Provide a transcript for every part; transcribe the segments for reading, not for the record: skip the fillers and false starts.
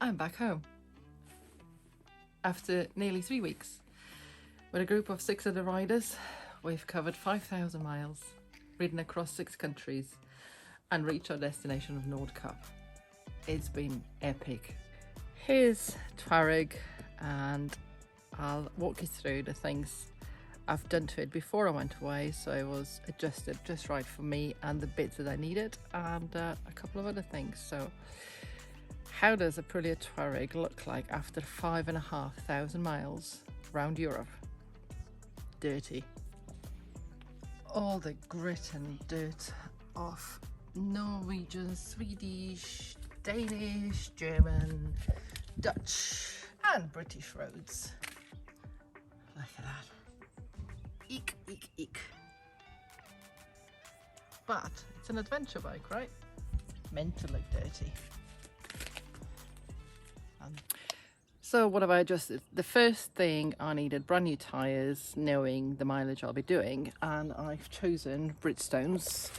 I'm back home after nearly 3 weeks. With a group of 6 other riders, we've covered 5,000 miles, ridden across 6 countries and reached our destination of Nordkapp. It's been epic. Here's Tuareg and I'll walk you through the things I've done to it before I went away, so it was adjusted just right for me and the bits that I needed, and a couple of other things. So how does Aprilia Tuareg look like after 5,500 miles around Europe? Dirty. All the grit and dirt of Norwegian, Swedish, Danish, German, Dutch and British roads. Look at that. Eek, eek, eek. But it's an adventure bike, right? Meant to look dirty. So what have I adjusted? The first thing, I needed brand new tyres, knowing the mileage I'll be doing, and I've chosen Bridgestone's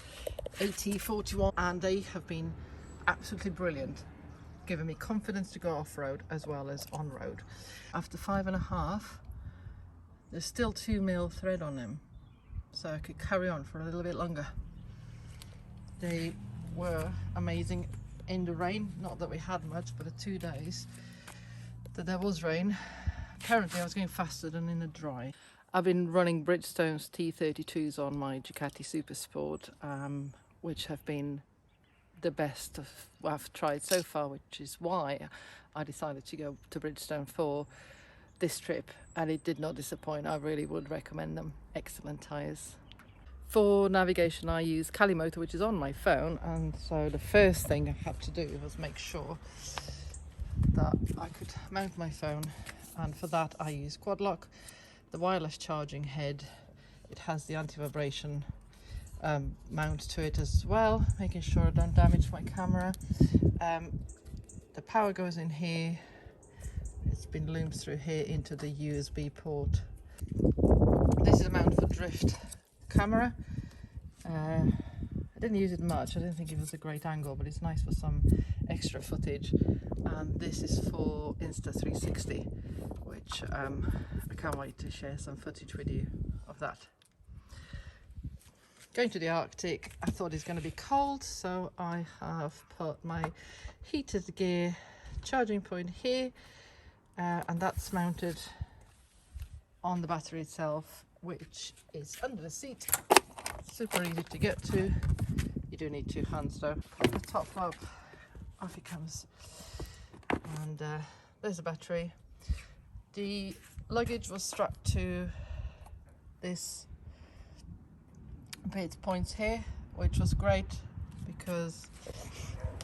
AT41, and they have been absolutely brilliant, giving me confidence to go off-road as well as on-road. After 5.5, there's still 2mm thread on them, so I could carry on for a little bit longer. They were amazing in the rain, not that we had much, but the 2 days that there was rain, apparently I was going faster than in the dry. I've been running Bridgestone's T32s on my Ducati Supersport, which have been the best of what I've tried so far, which is why I decided to go to Bridgestone for this trip, and it did not disappoint. I really would recommend them. Excellent tyres. For navigation I use Calimoto, which is on my phone, and so the first thing I had to do was make sure that I could mount my phone, and for that I use Quad Lock, the wireless charging head. It has the anti-vibration mount to it as well, making sure I don't damage my camera. The power goes in here, it's been loomed through here into the USB port. This is a mount for drift camera. I didn't use it much, I didn't think it was a great angle, but it's nice for some extra footage. And this is for Insta360, which I can't wait to share some footage with you of that. Going to the Arctic, I thought it's going to be cold, so I have put my heated gear charging point here, and that's mounted on the battery itself, which is under the seat. Super easy to get to. You do need 2 hands though. Pop the top up, off it comes, and there's the battery. The luggage was strapped to this bit points here, which was great because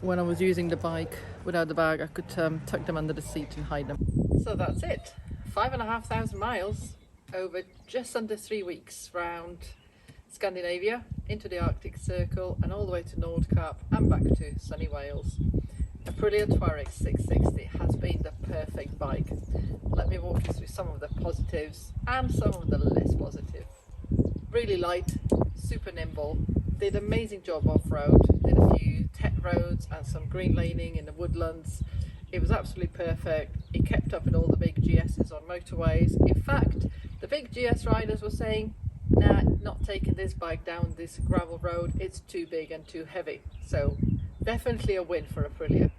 when I was using the bike without the bag, I could tuck them under the seat and hide them. So that's it. 5,500 miles over just under 3 weeks round Scandinavia, into the Arctic Circle and all the way to Nordkapp and back to sunny Wales. Aprilia Tuareg 660 has been the perfect bike. Let me walk you through some of the positives and some of the less positive. Really light, super nimble, did an amazing job off-road, did a few tech roads and some green laning in the woodlands. It was absolutely perfect. It kept up with all the big GSs on motorways. In fact, the big GS riders were saying, nah, not taking this bike down this gravel road, it's too big and too heavy. So definitely a win for Aprilia.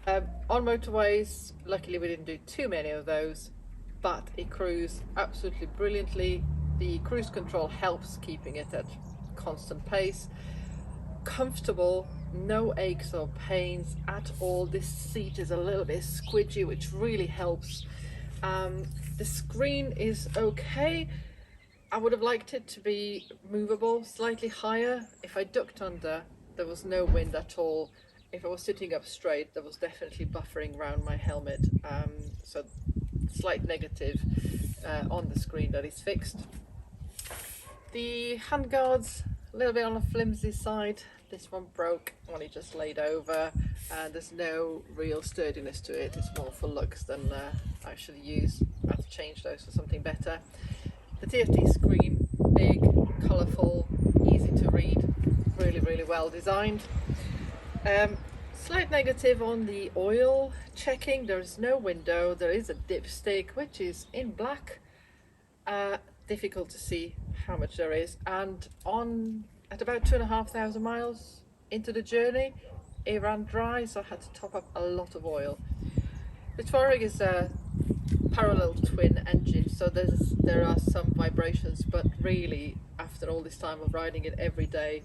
On motorways, luckily we didn't do too many of those, but it cruised absolutely brilliantly. The cruise control helps keeping it at constant pace. Comfortable, no aches or pains at all. This seat is a little bit squidgy, which really helps. The screen is okay. I would have liked it to be movable, slightly higher. If I ducked under, there was no wind at all. If I was sitting up straight, there was definitely buffering around my helmet. So slight negative on the screen that is fixed. The handguards, a little bit on the flimsy side. This one broke when it just laid over, and there's no real sturdiness to it. It's more for looks than actually use. I have to change those for something better. The TFT screen well designed. Slight negative on the oil checking. There is no window. There is a dipstick which is in black. Difficult to see how much there is, and at about 2,500 miles into the journey it ran dry, so I had to top up a lot of oil. The Tuareg is a parallel twin engine, so there are some vibrations, but really after all this time of riding it every day,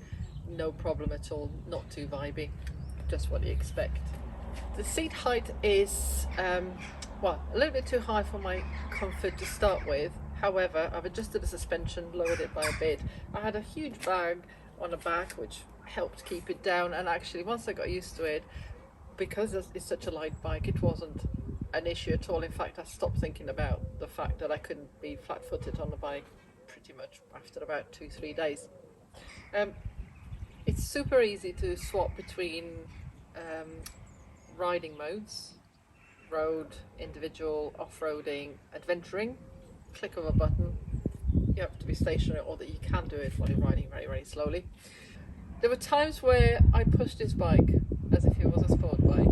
no problem at all, not too vibey, just what you expect. The seat height is well, a little bit too high for my comfort to start with. However, I've adjusted the suspension, lowered it by a bit. I had a huge bag on the back which helped keep it down, and actually once I got used to it, because it's such a light bike, it wasn't an issue at all. In fact, I stopped thinking about the fact that I couldn't be flat-footed on the bike pretty much after about 2-3 days. It's super easy to swap between riding modes: road, individual, off-roading, adventuring. Click of a button. You have to be stationary, or that you can do it while you're riding very, very slowly. There were times where I pushed this bike as if it was a sport bike,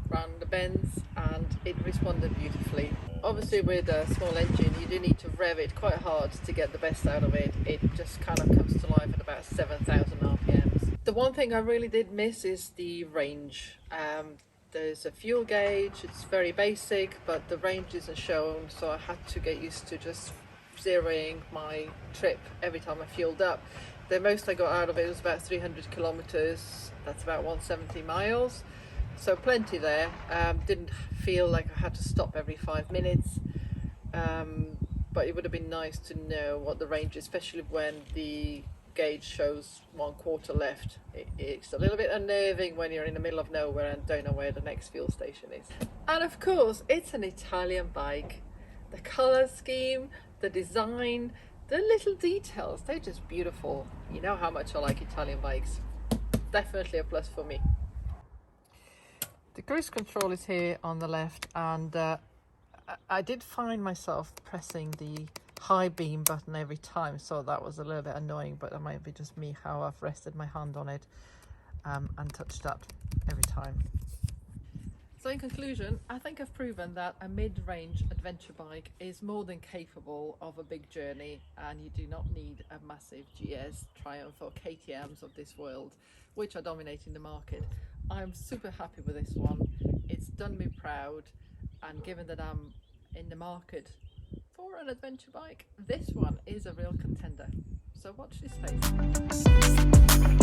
ran the bends, and it responded beautifully. Obviously with a small engine you do need to rev it quite hard to get the best out of it. It just kind of comes to life at about 7,000 RPMs. The one thing I really did miss is the range. There's a fuel gauge, it's very basic, but the range isn't shown, so I had to get used to just zeroing my trip every time I fueled up. The most I got out of it was about 300 kilometers, that's about 170 miles, so plenty there. Didn't feel like I had to stop every 5 minutes, but it would have been nice to know what the range is, especially when the gauge shows 1/4 left. It's a little bit unnerving when you're in the middle of nowhere and don't know where the next fuel station is. And of course it's an Italian bike. The color scheme, the design, the little details, they're just beautiful. You know how much I like Italian bikes. Definitely a plus for me. The cruise control is here on the left, and I did find myself pressing the high beam button every time, so that was a little bit annoying, but it might be just me how I've rested my hand on it and touched that every time. So in conclusion, I think I've proven that a mid-range adventure bike is more than capable of a big journey, and you do not need a massive GS, Triumph or KTMs of this world, which are dominating the market. I'm super happy with this one. It's done me proud, and given that I'm in the market for an adventure bike, this one is a real contender. So watch this space.